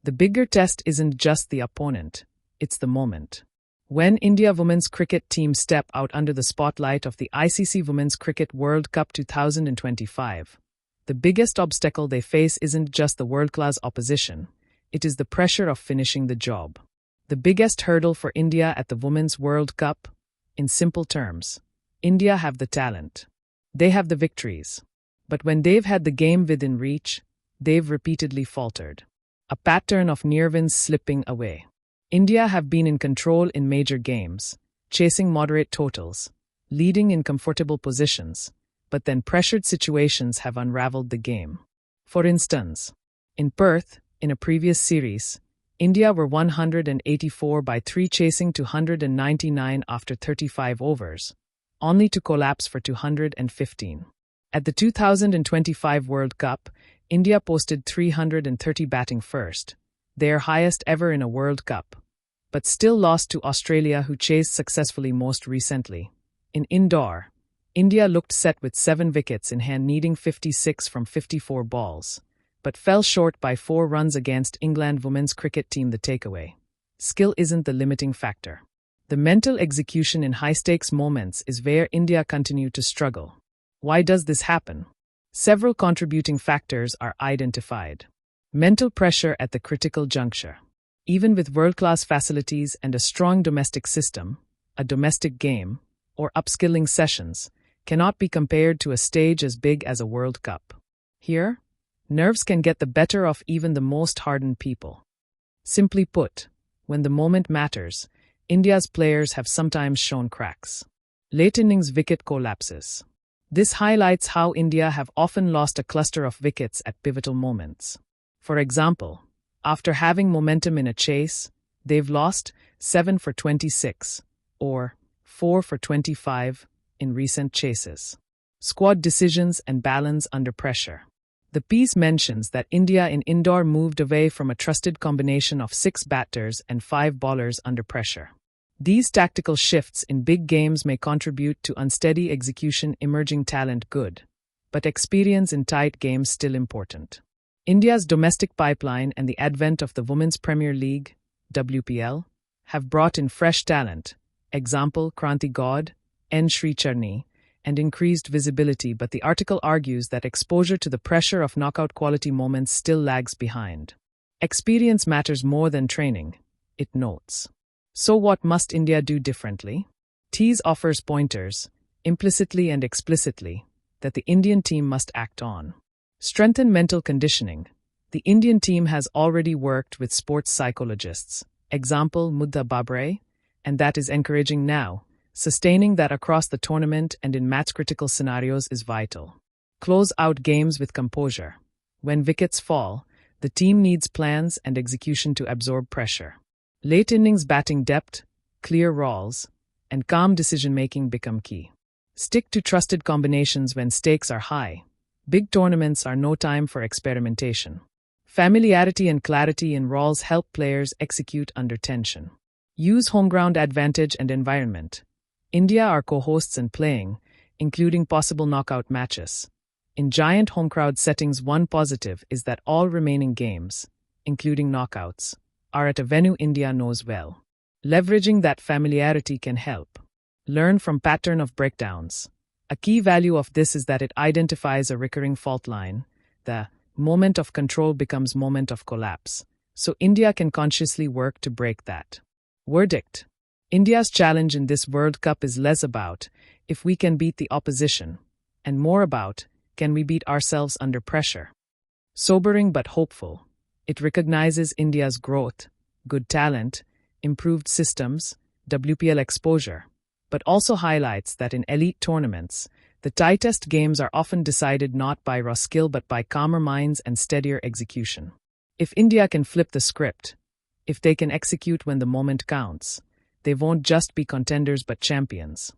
The bigger test isn't just the opponent, it's the moment. When India women's cricket team step out under the spotlight of the ICC Women's Cricket World Cup 2025, the biggest obstacle they face isn't just the world-class opposition, it is the pressure of finishing the job. The biggest hurdle for India at the Women's World Cup? In simple terms, India have the talent. They have the victories. But when they've had the game within reach, they've repeatedly faltered. A pattern of near wins slipping away. India have been in control in major games, chasing moderate totals, leading in comfortable positions, but then pressured situations have unraveled the game. For instance, in Perth, in a previous series, India were 184 by 3 chasing 299 after 35 overs, only to collapse for 215. At the 2025 World Cup, India posted 330 batting first, their highest ever in a World Cup, but still lost to Australia, who chased successfully most recently. In indoor, India looked set with 7 wickets in hand, needing 56 from 54 balls, but fell short by 4 runs against England women's cricket team. The takeaway: skill isn't the limiting factor. The mental execution in high-stakes moments is where India continue to struggle. Why does this happen? Several contributing factors are identified. Mental pressure at the critical juncture. Even with world-class facilities and a strong domestic system, a domestic game, or upskilling sessions, cannot be compared to a stage as big as a World Cup. Here, nerves can get the better of even the most hardened people. Simply put, when the moment matters, India's players have sometimes shown cracks. Late innings wicket collapses. This highlights how India have often lost a cluster of wickets at pivotal moments. For example, after having momentum in a chase, they've lost 7 for 26, or 4 for 25 in recent chases. Squad decisions and balance under pressure. The piece mentions that India in indoor moved away from a trusted combination of 6 batters and 5 bowlers under pressure. These tactical shifts in big games may contribute to unsteady execution. Emerging talent good, but experience in tight games still important. India's domestic pipeline and the advent of the Women's Premier League, WPL, have brought in fresh talent, example Kranti Gaud, N. Sricharni, and increased visibility, but the article argues that exposure to the pressure of knockout quality moments still lags behind. Experience matters more than training, it notes. So what must India do differently? Tease offers pointers, implicitly and explicitly, that the Indian team must act on. Strengthen mental conditioning. The Indian team has already worked with sports psychologists, example Mudha Babre, and that is encouraging now. Sustaining that across the tournament and in match-critical scenarios is vital. Close out games with composure. When wickets fall, the team needs plans and execution to absorb pressure. Late innings batting depth, clear roles, and calm decision-making become key. Stick to trusted combinations when stakes are high. Big tournaments are no time for experimentation. Familiarity and clarity in roles help players execute under tension. Use home ground advantage and environment. India are co-hosts and playing, including possible knockout matches. In giant home crowd settings, one positive is that all remaining games, including knockouts, are at a venue India knows well. Leveraging that familiarity can help. Learn from pattern of breakdowns. A key value of this is that it identifies a recurring fault line. The moment of control becomes moment of collapse, so India can consciously work to break that. Verdict: India's challenge in this World Cup is less about if we can beat the opposition, and more about can we beat ourselves under pressure. Sobering but hopeful, it recognizes India's growth, good talent, improved systems, WPL exposure, but also highlights that in elite tournaments, the tightest games are often decided not by raw skill but by calmer minds and steadier execution. If India can flip the script, if they can execute when the moment counts, they won't just be contenders but champions.